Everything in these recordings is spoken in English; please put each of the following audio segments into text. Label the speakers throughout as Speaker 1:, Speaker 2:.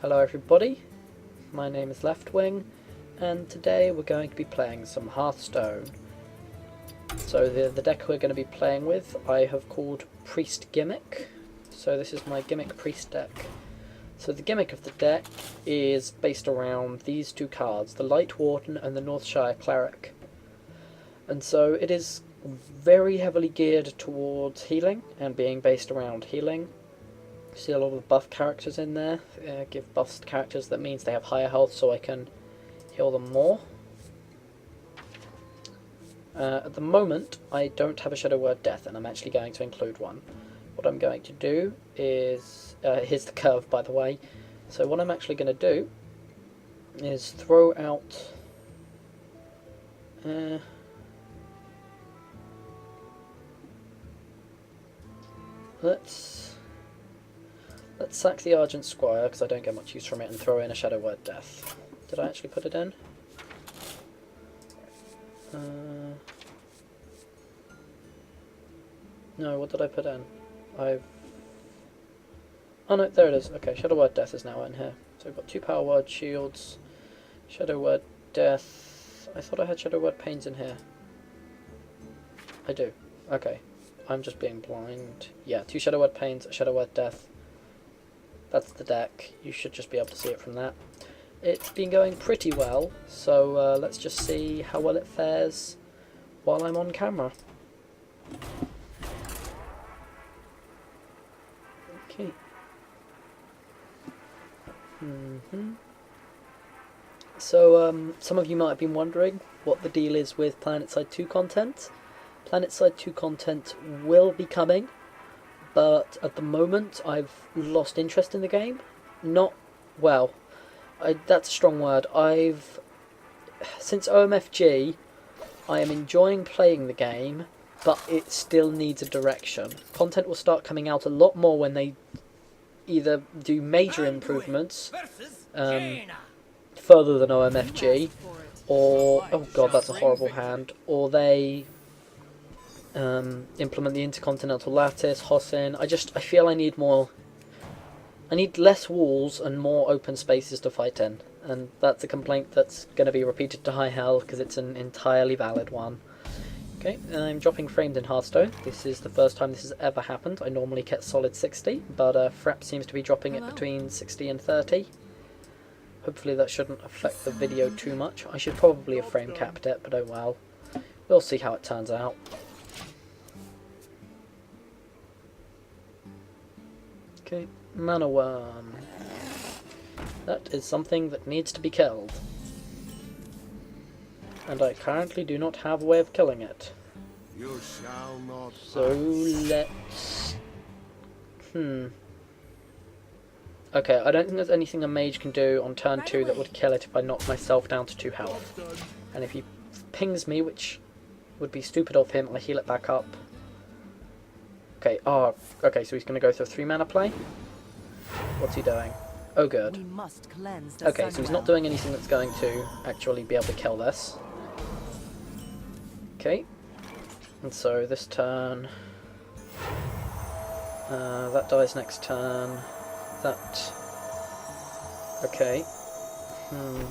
Speaker 1: Hello everybody, my name is LeftWing, and today we're going to be playing some Hearthstone. So the deck we're going to be playing with I have called Priest Gimmick, so this is my Gimmick Priest deck. So the gimmick of the deck is based around these two cards, the Light Warden and the Northshire Cleric. And so it is very heavily geared towards healing and being based around healing. See a lot of the buff characters in there, give buffs to characters, that means they have higher health so I can heal them more. At the moment I don't have a Shadow Word Death, and I'm actually going to include one. What I'm going to do is, here's the curve by the way, so what I'm actually going to do is throw out let's sack the Argent Squire, because I don't get much use from it, and throw in a Shadow Word Death. Did I actually put it in? No, what did I put in? Oh no, there it is. Okay, Shadow Word Death is now in here. So we've got 2 Power Word Shields, Shadow Word Death. I thought I had Shadow Word Pains in here. I do. Okay. I'm just being blind. Yeah, 2 Shadow Word Pains, a Shadow Word Death. That's the deck. You should just be able to see it from that. It's been going pretty well, so let's just see how well it fares while I'm on camera. Okay. So, some of you might have been wondering what the deal is with PlanetSide 2 content. PlanetSide 2 content will be coming, but at the moment I've lost interest in the game. That's a strong word. Since OMFG, I am enjoying playing the game, but it still needs a direction. Content will start coming out a lot more when they either do major improvements, further than OMFG, or, oh god, that's a horrible hand, or they implement the Intercontinental Lattice, Hossin. I feel I need more. I need less walls and more open spaces to fight in, and that's a complaint that's going to be repeated to high hell because it's an entirely valid one. Okay, I'm dropping frames in Hearthstone. This is the first time this has ever happened. I normally get solid 60, but Frapp seems to be dropping it between 60 and 30. Hopefully that shouldn't affect the video too much. I should probably have frame capped it, but oh well. We'll see how it turns out. Okay, Mana Worm. That is something that needs to be killed. And I currently do not have a way of killing it.
Speaker 2: You shall not
Speaker 1: so let's... Okay, I don't think there's anything a mage can do on turn 2 that would kill it if I knock myself down to 2 health. And if he pings me, which would be stupid of him, I heal it back up. Okay, okay, so he's going to go through a 3 mana play. What's he doing? Oh, good. Okay, so he's not doing anything that's going to actually be able to kill this. Okay, and so this turn, that dies next turn, that, okay, I'm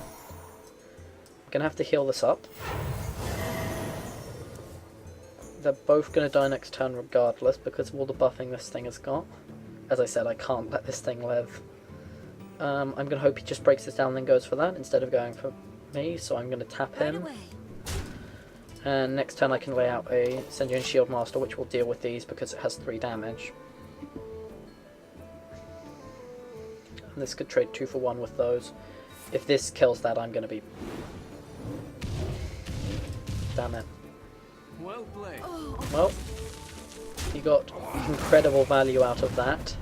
Speaker 1: gonna have to heal this up. They're both gonna die next turn regardless because of all the buffing this thing has got. As I said, I can't let this thing live. I'm gonna hope he just breaks this down and then goes for that instead of going for me, so I'm gonna tap him. And next turn I can lay out a Send You in Shield Master, which will deal with these because it has 3 damage. And this could trade 2 for 1 with those. If this kills that, I'm going to be... Damn it.
Speaker 2: Well played.
Speaker 1: Well, you got incredible value out of that.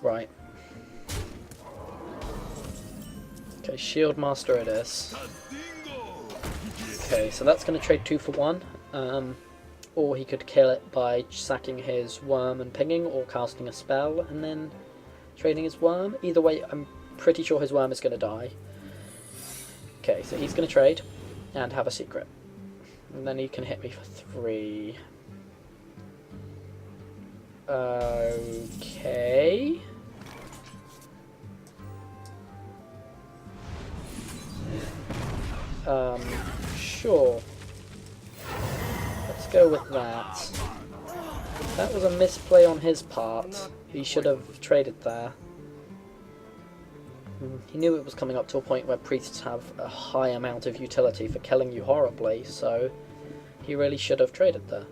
Speaker 1: Right. Okay, Shield Master it is. Okay, so that's going to trade 2 for 1, or he could kill it by sacking his worm and pinging, or casting a spell and then trading his worm. Either way, I'm pretty sure his worm is going to die. Okay, so he's going to trade and have a secret, and then he can hit me for 3. Okay. Sure. Let's go with that. That was a misplay on his part. He should have traded there. He knew it was coming up to a point where priests have a high amount of utility for killing you horribly, so he really should have traded there.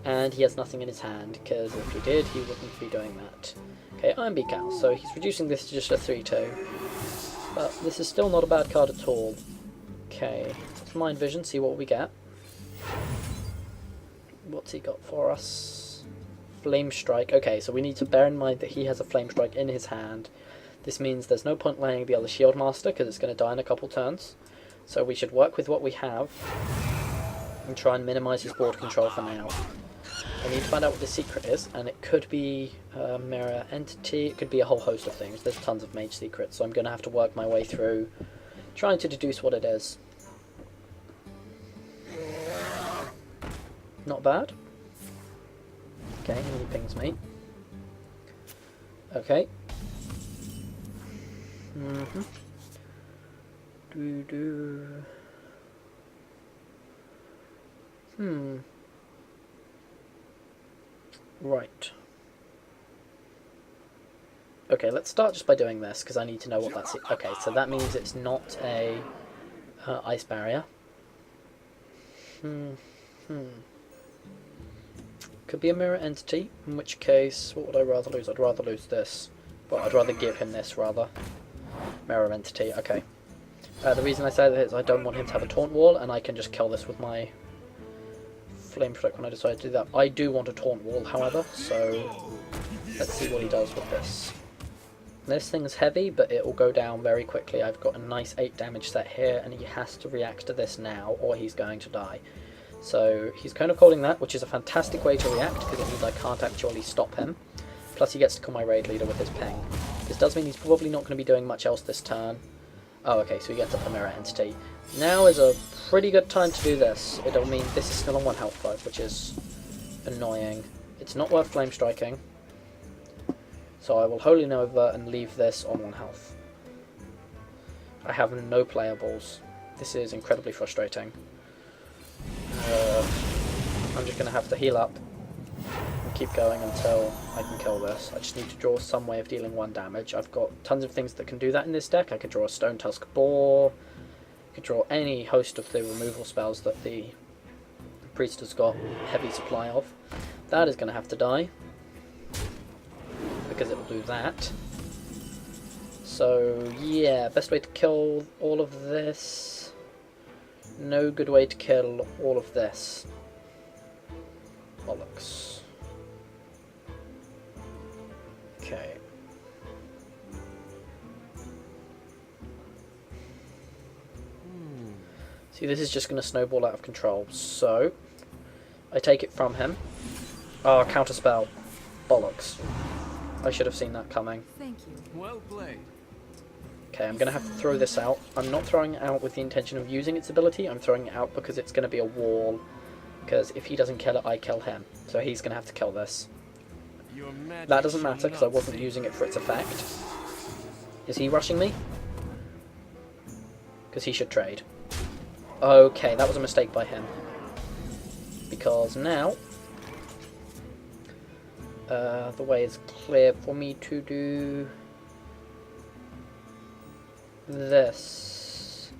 Speaker 1: And he has nothing in his hand, because if he did, he wouldn't be doing that. Okay, Iron Beak Owl, so he's reducing this to just a 3-2. But this is still not a bad card at all. Okay, let's Mind Vision, see what we get. What's he got for us? Flame Strike. Okay, so we need to bear in mind that he has a Flame Strike in his hand. This means there's no point laying the other Shield Master, because it's going to die in a couple turns. So we should work with what we have and try and minimise his board control for now. I need to find out what the secret is, and it could be a mirror entity, it could be a whole host of things. There's tons of mage secrets, so I'm going to have to work my way through trying to deduce what it is. Not bad. Okay, and he pings me. Okay. Right. Okay, let's start just by doing this, because I need to know what that's... Okay, so that means it's not a ice barrier. Could be a mirror entity, in which case, what would I rather lose? I'd rather lose this. Well, I'd rather give him this, rather. Mirror entity, okay. The reason I say that is I don't want him to have a taunt wall, and I can just kill this with my Flame Strike when I decide to do that. I do want a taunt wall, however, so let's see what he does with this. This thing's heavy, but it will go down very quickly. I've got a nice 8 damage set here, and he has to react to this now, or he's going to die. So he's kind of calling that, which is a fantastic way to react, because it means I can't actually stop him. Plus he gets to kill my raid leader with his ping. This does mean he's probably not going to be doing much else this turn. Oh, okay, so he gets up a mirror entity. Now is a pretty good time to do this. It'll mean this is still on 1 health though, which is annoying. It's not worth flame striking. So I will Holy Nova and leave this on 1 health. I have no playables. This is incredibly frustrating. I'm just going to have to heal up and keep going until I can kill this. I just need to draw some way of dealing 1 damage. I've got tons of things that can do that in this deck. I could draw a Stone Tusk Boar. I could draw any host of the removal spells that the priest has got a heavy supply of. That is going to have to die, because it will do that. So yeah, best way to kill all of this. No good way to kill all of this. Bollocks. Okay. See, this is just going to snowball out of control. So, I take it from him. Oh, counterspell. Bollocks. I should have seen that coming.
Speaker 3: Thank you.
Speaker 2: Well played.
Speaker 1: Okay, I'm going to have to throw this out. I'm not throwing it out with the intention of using its ability. I'm throwing it out because it's going to be a wall. Because if he doesn't kill it, I kill him. So he's going to have to kill this. That doesn't matter because I wasn't using it for its effect. Is he rushing me? Because he should trade. Okay, that was a mistake by him. Because now the way is clear for me to do this.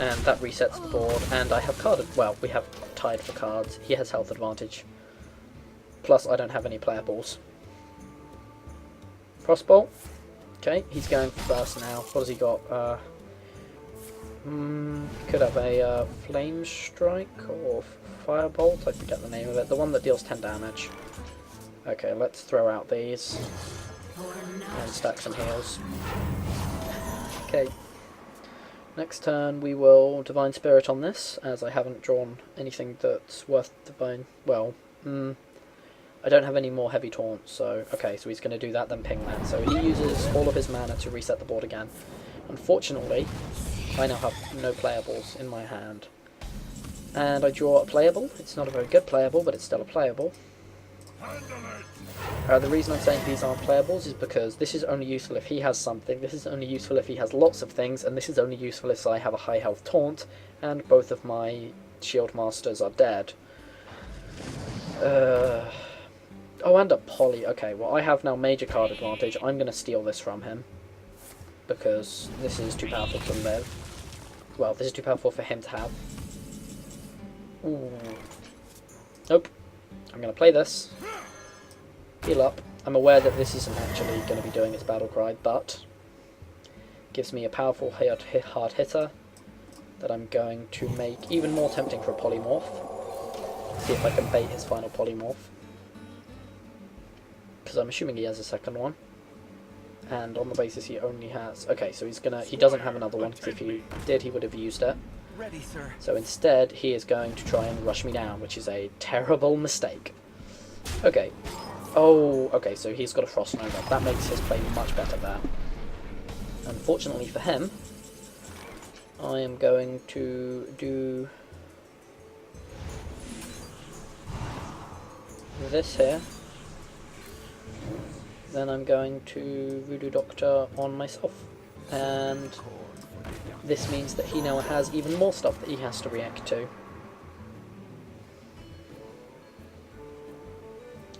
Speaker 1: And that resets the board, and I have carded, well, we have tied for cards. He has health advantage. Plus, I don't have any playables. Crossbow. Okay, he's going first now. What has he got? Could have a Flame Strike or Firebolt, I forget the name of it. The one that deals 10 damage. Okay, let's throw out these. And stack some heals. Okay. Next turn we will Divine Spirit on this, as I haven't drawn anything that's worth Divine... Well, I don't have any more heavy taunts, so... Okay, so he's going to do that, then ping that. So he uses all of his mana to reset the board again. Unfortunately, I now have no playables in my hand. And I draw a playable. It's not a very good playable, but it's still a playable. The reason I'm saying these aren't playables is because this is only useful if he has something, this is only useful if he has lots of things, and this is only useful if I have a high health taunt, and both of my shield masters are dead. Oh, and a poly. Okay, well, I have now major card advantage. I'm going to steal this from him, because this is too powerful to live. Well, this is too powerful for him to have. Ooh. Nope. I'm going to play this. Heal up. I'm aware that this isn't actually going to be doing its battle cry, but gives me a powerful hard hitter that I'm going to make even more tempting for a polymorph. See if I can bait his final polymorph. Because I'm assuming he has a second one. And on the basis he only has... Okay, so he doesn't have another one, because if he did, he would have used it.
Speaker 3: Ready, sir.
Speaker 1: So instead, he is going to try and rush me down, which is a terrible mistake. Okay. Oh, okay, so he's got a Frost Nova. That makes his play much better there. Unfortunately for him, I am going to do this here. Then I'm going to Voodoo Doctor on myself. And this means that he now has even more stuff that he has to react to.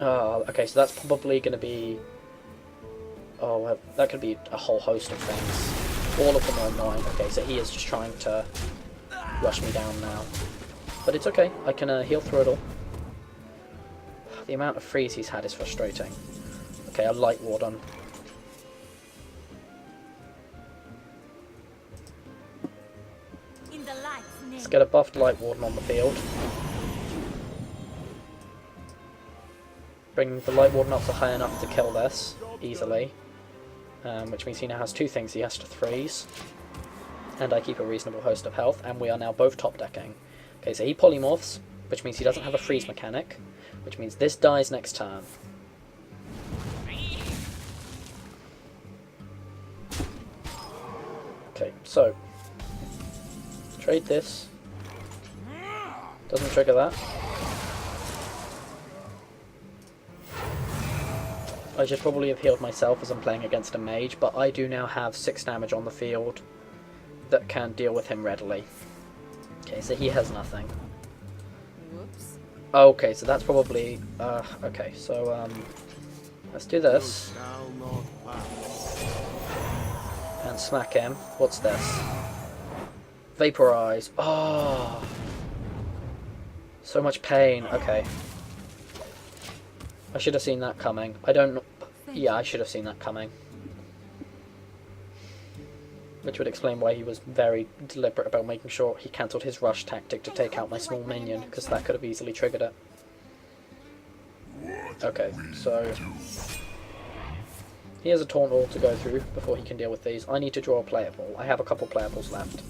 Speaker 1: Okay, so that's probably going to be... Oh, that could be a whole host of things. All of them are annoying. Okay, so he is just trying to rush me down now. But it's okay, I can heal through it all. The amount of freeze he's had is frustrating. Okay, a Light Warden. Let's get a buffed Light Warden on the field. Bring the Light Warden up to high enough to kill this easily. Which means he now has two things he has to freeze. And I keep a reasonable host of health, and we are now both top decking. Okay, so he polymorphs, which means he doesn't have a freeze mechanic, which means this dies next turn. Okay, so trade this. Doesn't trigger that. I should probably have healed myself as I'm playing against a mage, but I do now have 6 damage on the field that can deal with him readily. Okay, so he has nothing.
Speaker 4: Whoops.
Speaker 1: Okay, so that's probably... okay, so let's do this. And smack him. What's this? Vaporize. Oh! So much pain. Okay. I should have seen that coming. I don't know. Yeah, I should have seen that coming. Which would explain why he was very deliberate about making sure he cancelled his rush tactic to take out my small minion, because that could have easily triggered it. Okay, so he has a taunt wall to go through before he can deal with these. I need to draw a playable. I have a couple playables left.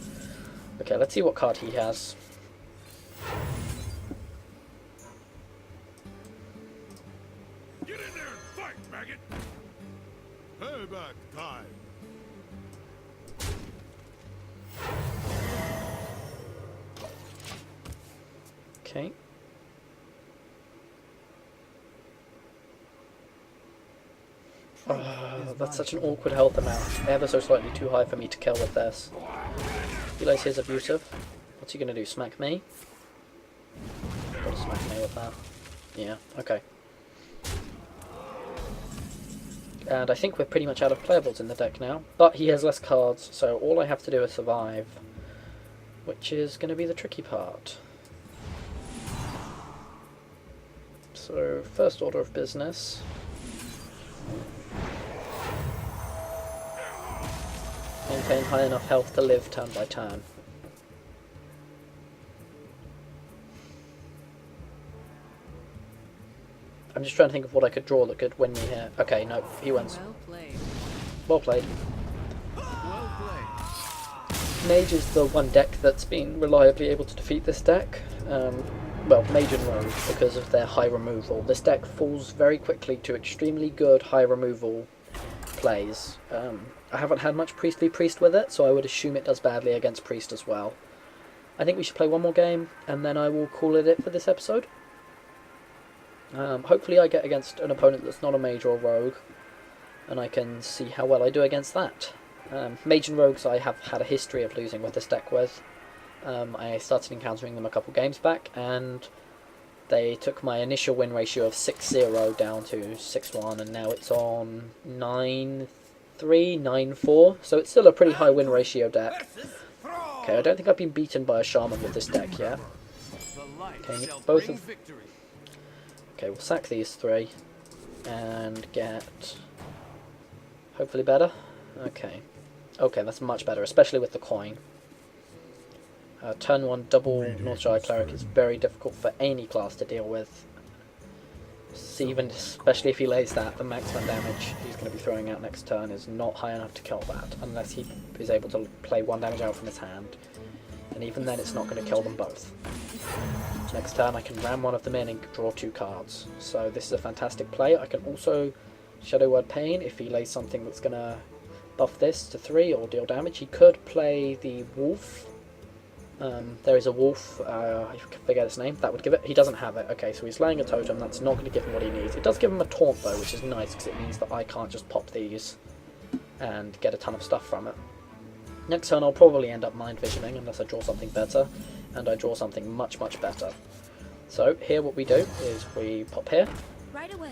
Speaker 1: Okay, let's see what card he has.
Speaker 2: Get in there and fight, maggot! Payback time!
Speaker 1: Okay. That's such an awkward health amount. Ever so slightly too high for me to kill with this. Realize he's abusive. What's he gonna do? Smack me? Gotta smack me with that. Yeah, okay. And I think we're pretty much out of playables in the deck now. But he has less cards, so all I have to do is survive. Which is gonna be the tricky part. So, first order of business. Maintain high enough health to live turn by turn. I'm just trying to think of what I could draw that could win me here. Okay, no, he wins.
Speaker 4: Well played.
Speaker 1: Well played.
Speaker 2: Well played.
Speaker 1: Mage is the one deck that's been reliably able to defeat this deck. Well, Mage and Rogue, because of their high removal. This deck falls very quickly to extremely good high removal plays. I haven't had much Priestly Priest with it, so I would assume it does badly against Priest as well. I think we should play one more game, and then I will call it for this episode. Hopefully I get against an opponent that's not a mage or a rogue, and I can see how well I do against that. Mage and rogues I have had a history of losing with this deck with. I started encountering them a couple games back, and they took my initial win ratio of 6-0 down to 6-1, and now it's on 9-3, 9-4, so it's still a pretty high win ratio deck. Okay, I don't think I've been beaten by a shaman with this deck yet. Okay, both of... Okay, we'll sack these three and get hopefully better. Okay, that's much better, especially with the coin. Turn 1 double Northshire Cleric is very difficult for any class to deal with. Especially if he lays that, the maximum damage he's going to be throwing out next turn is not high enough to kill that, unless he is able to play 1 damage out from his hand. And even then it's not going to kill them both. Next turn I can ram one of them in and draw 2 cards. So this is a fantastic play. I can also Shadow Word Pain if he lays something that's going to buff this to 3 or deal damage. He could play the Wolf. There is a wolf, I forget his name, that would give it, he doesn't have it. Okay, so he's laying a totem, that's not going to give him what he needs. It does give him a taunt though, which is nice, because it means that I can't just pop these and get a ton of stuff from it. Next turn I'll probably end up mind visioning, unless I draw something better, and I draw something much, much better. So, here what we do is we pop here,
Speaker 4: Right away.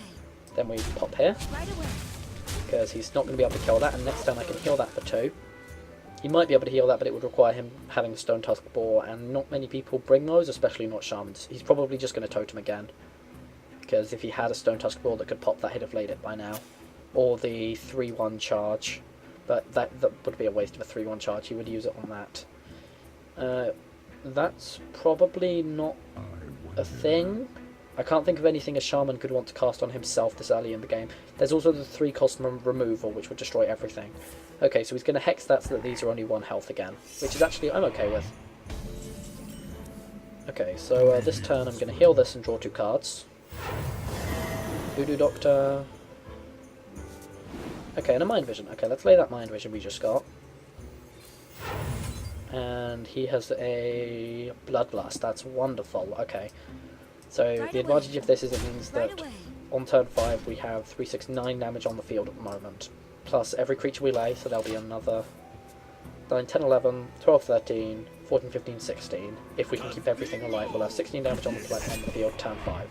Speaker 1: then we pop here,
Speaker 4: Right away.
Speaker 1: because he's not going to be able to kill that, and next turn I can heal that for 2. He might be able to heal that, but it would require him having a Stone Tusk Boar, and not many people bring those, especially not Shamans. He's probably just going to totem again, because if he had a Stone Tusk Boar that could pop that, he'd have laid it by now. Or the 3-1 charge, but that would be a waste of a 3-1 charge, he would use it on that. That's probably not a thing. I can't think of anything a Shaman could want to cast on himself this early in the game. There's also the 3-cost removal, which would destroy everything. Okay, so he's going to Hex that so that these are only 1 health again, which is actually I'm okay with. Okay, so this turn I'm going to heal this and draw 2 cards. Voodoo Doctor. Okay, and a Mind Vision. Okay, let's lay that Mind Vision we just got. And he has a Bloodlust. That's wonderful. Okay. So the advantage of this is it means that on turn 5 we have 3, 6, 9 damage on the field at the moment. Plus every creature we lay, so there'll be another 9, 10, 11, 12, 13, 14, 15, 16. If we can keep everything alive, we'll have 16 damage on the field turn 5.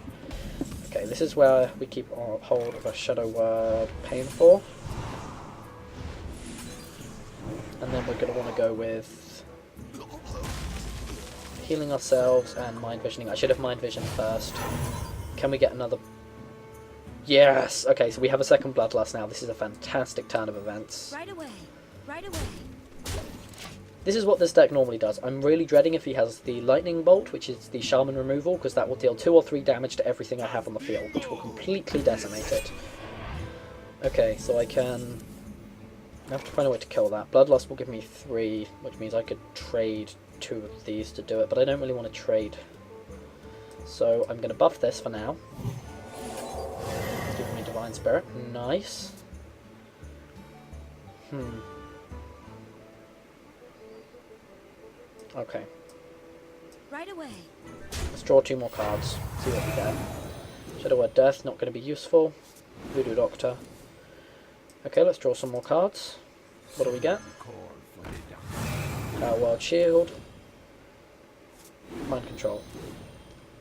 Speaker 1: Okay, this is where we keep our hold of a Shadow Word Pain for. And then we're going to want to go with healing ourselves and mind visioning. I should have mind vision first. Can we get another? Yes! Okay, so we have a second Bloodlust now. This is a fantastic turn of events.
Speaker 4: Right away. Right away.
Speaker 1: This is what this deck normally does. I'm really dreading if he has the Lightning Bolt, which is the Shaman removal, because that will deal 2 or 3 damage to everything I have on the field, which will completely decimate it. Okay, so I have to find a way to kill that. Bloodlust will give me 3, which means I could trade 2 of these to do it, but I don't really want to trade. So I'm going to buff this for now. Give me Divine Spirit. Nice. Okay.
Speaker 4: Right away.
Speaker 1: Let's draw 2 more cards. See what we get. Shadow Word Death, not going to be useful. Voodoo Doctor. Okay, let's draw some more cards. What do we get? Wild Shield. Mind Control.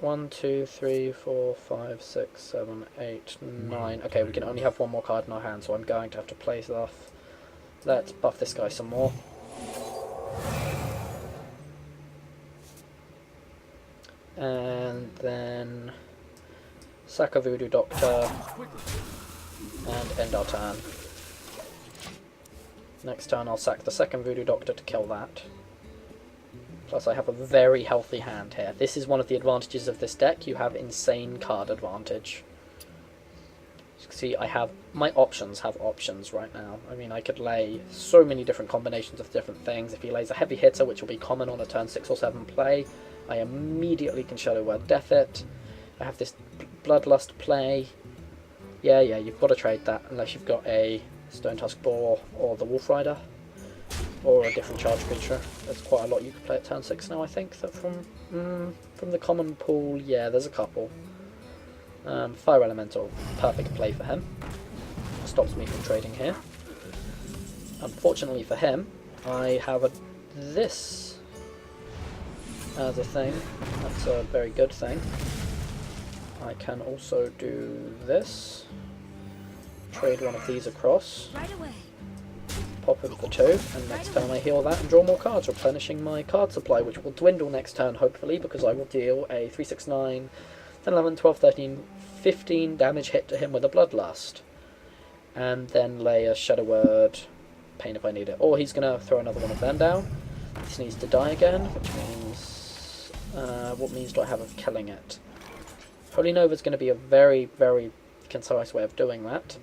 Speaker 1: 1, 2, 3, 4, 5, 6, 7, 8, 9. Okay, we can only have 1 more card in our hand, so I'm going to have to play stuff. Let's buff this guy some more. And then sack a Voodoo Doctor and end our turn. Next turn I'll sack the second Voodoo Doctor to kill that. Plus I have a very healthy hand here. This is one of the advantages of this deck. You have insane card advantage. As you can see, my options have options right now. I mean, I could lay so many different combinations of different things. If he lays a heavy hitter, which will be common on a turn 6 or 7 play, I immediately can Shadow Word Death it. I have this Bloodlust play. Yeah, you've got to trade that unless you've got a Stone Tusk Boar or the Wolf Rider or a different charge creature. There's quite a lot you can play at turn 6 now, I think. That from the common pool, yeah, there's a couple. Fire Elemental, perfect play for him. Stops me from trading here. Unfortunately for him, I have this as a thing. That's a very good thing. I can also do this. Trade one of these across.
Speaker 4: Right away.
Speaker 1: Pop him for 2, and next turn I heal that and draw more cards, replenishing my card supply, which will dwindle next turn, hopefully, because I will deal a 3, 6, 9, 10, 11, 12, 13, 15 damage hit to him with a Bloodlust. And then lay a Shadow Word, Pain if I need it. Or he's going to throw another one of them down. This needs to die again, which means... what means do I have of killing it? Holy Nova is going to be a very, very concise way of doing that.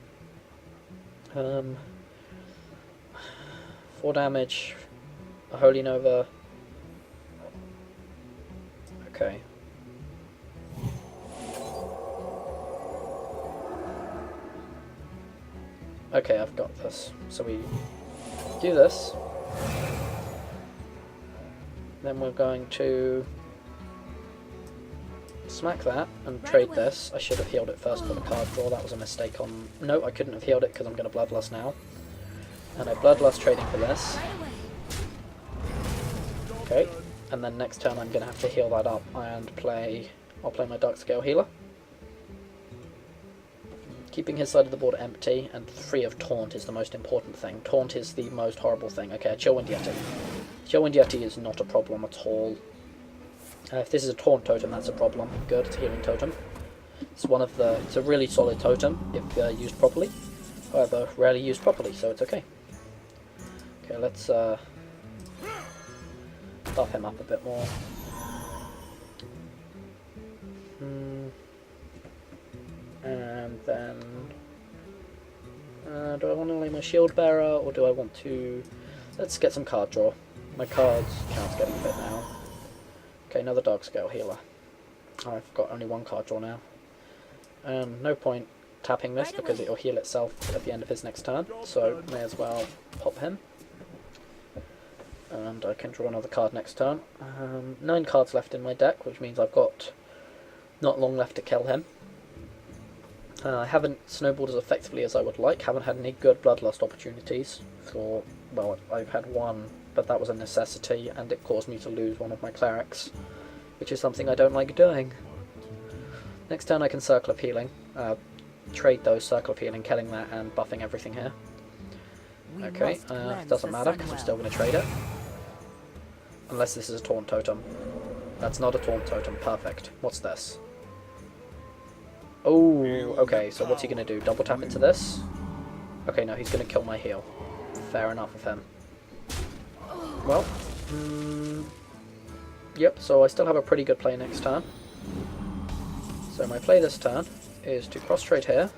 Speaker 1: 4 damage, a Holy Nova. Okay. Okay, I've got this. So we do this. Then we're going to smack that and trade this. I should have healed it first for the card draw. That was a mistake on... No, I couldn't have healed it because I'm going to Bloodlust now. And I Bloodlust trading for this. Okay, and then next turn I'm going to have to heal that up and play... I'll play my Darkscale Healer. Keeping his side of the board empty and free of Taunt is the most important thing. Taunt is the most horrible thing. Okay, Chillwind Yeti. Chillwind Yeti is not a problem at all. If this is a Taunt totem, that's a problem. Good, it's a healing totem. It's one of the... It's a really solid totem if used properly. However, rarely used properly, so it's okay. Okay, let's buff him up a bit more. And then... do I want to lay my Shield Bearer, or do I want to... Let's get some card draw. My cards count's getting fit now. Okay, another Darkscale Healer. I've got only one card draw now. No point tapping this because it'll heal itself at the end of his next turn, so may as well pop him. And I can draw another card next turn. 9 cards left in my deck, which means I've got not long left to kill him. I haven't snowballed as effectively as I would like, haven't had any good Bloodlust opportunities for, well, I've had one, but that was a necessity, and it caused me to lose one of my clerics, which is something I don't like doing. Next turn I can Circle of Healing, trade those Circle of Healing, killing that and buffing everything here. Okay, doesn't matter because I'm still going to trade it. Unless this is a Taunt Totem. That's not a Taunt Totem, perfect. What's this? Oh, okay, so what's he going to do? Double tap into this? Okay, no, he's going to kill my heal. Fair enough of him. Well, yep, so I still have a pretty good play next turn. So my play this turn is to cross trade here.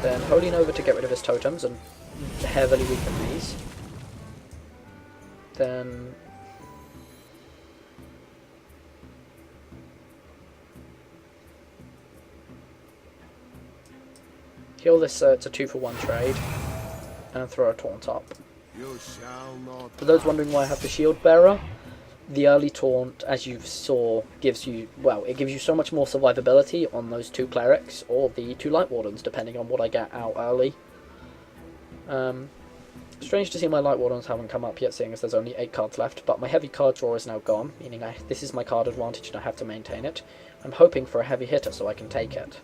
Speaker 1: Then Holy Nova to get rid of his totems and heavily weaken these. Then... heal this, it's a 2-for-1 trade, and throw a Taunt up. For those wondering why I have the Shield Bearer, the early Taunt, as you saw, gives you, well, it gives you so much more survivability on those 2 Clerics, or the 2 Light Wardens, depending on what I get out early. Strange to see my Light Wardens haven't come up yet, seeing as there's only 8 cards left, but my heavy card draw is now gone, meaning this is my card advantage and I have to maintain it. I'm hoping for a heavy hitter so I can take it.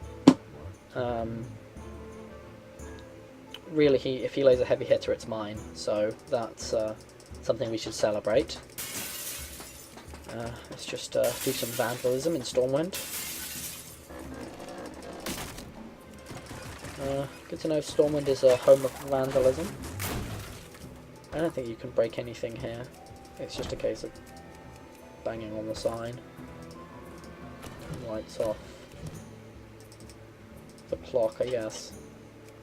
Speaker 1: Really, if he lays a heavy hitter, it's mine, so that's something we should celebrate. Let's just do some Vandalism in Stormwind. Good to know Stormwind is a home of Vandalism. I don't think you can break anything here. It's just a case of banging on the sign. Lights off. The clock, I guess.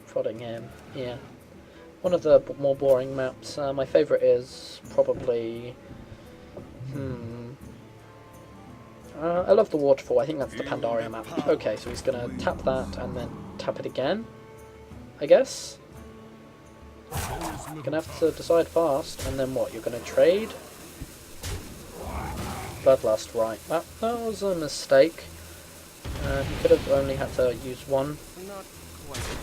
Speaker 1: Prodding him, yeah. One of the more boring maps. My favourite is probably... I love the Waterfall, I think that's the Pandaria map. Okay, so he's going to tap that and then tap it again, I guess? You're going to have to decide fast, and then what, you're going to trade? Bloodlust, right. That was a mistake. He could have only had to use one.
Speaker 2: Not quite.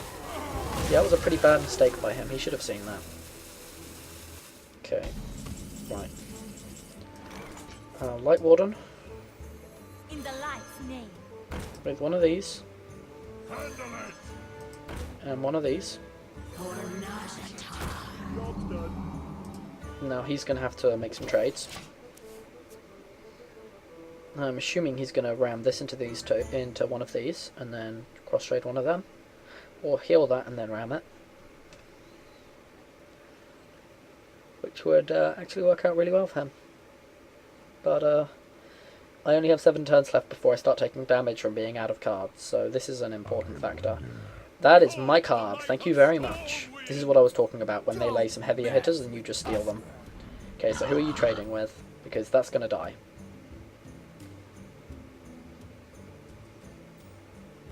Speaker 1: Yeah, that was a pretty bad mistake by him. He should have seen that. Okay. Right. Light Warden.
Speaker 4: In the light's name.
Speaker 1: With one of these.
Speaker 2: Handle it.
Speaker 1: And one of these.
Speaker 2: Job's done.
Speaker 1: Now he's going to have to make some trades. I'm assuming he's going to ram this into these two, into one of these, and then cross trade one of them, or heal that and then ram it, which would actually work out really well for him. But I only have 7 turns left before I start taking damage from being out of cards, so this is an important factor. That is my card. Thank you very much. This is what I was talking about when they lay some heavier hitters and you just steal them. Okay, so who are you trading with? Because that's going to die.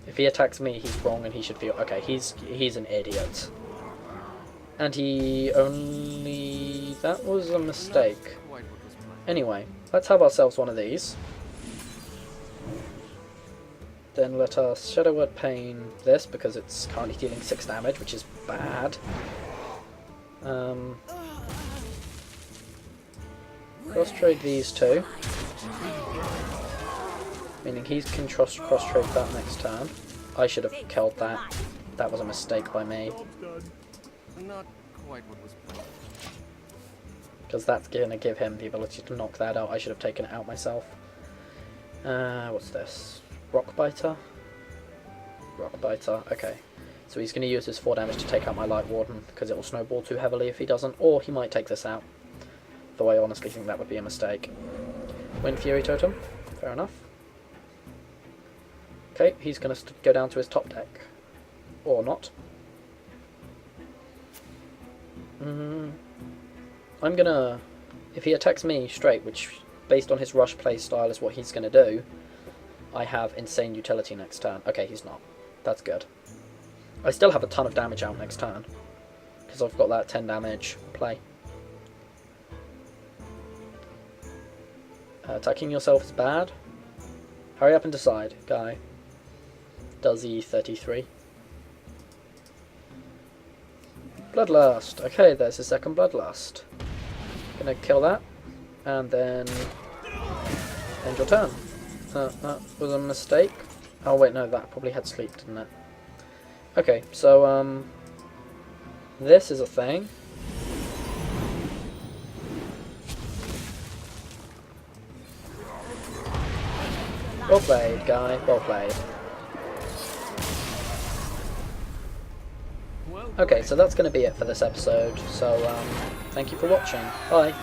Speaker 1: If he attacks me, he's wrong and he should feel... Okay, he's an idiot. And he only... That was a mistake. Anyway, let's have ourselves one of these. Then let us Shadow Word Pain this, because it's currently dealing 6 damage, which is bad. Cross trade these two. Meaning he can cross trade that next turn. I should have killed that. That was a mistake by me.
Speaker 2: Not quite what was planned.
Speaker 1: Because that's going to give him the ability to knock that out. I should have taken it out myself. What's this? Rockbiter? Rockbiter, okay. So he's going to use his 4 damage to take out my Light Warden, because it will snowball too heavily if he doesn't, or he might take this out. Though I honestly think that would be a mistake. Wind Fury Totem, fair enough. Okay, he's going to go down to his top deck. Or not. I'm going to... If he attacks me straight, which based on his rush play style is what he's going to do, I have insane utility next turn. Okay, he's not. That's good. I still have a ton of damage out next turn, because I've got that 10 damage play. Attacking yourself is bad. Hurry up and decide, guy. Does he 33? Bloodlust. Okay, there's his second Bloodlust. Gonna kill that, and then end your turn. That was a mistake. Oh wait, no, that probably had sleep, didn't it? Okay, so this is a thing. Well played, guy. Well played. Okay, so that's going to be it for this episode. So, thank you for watching. Bye.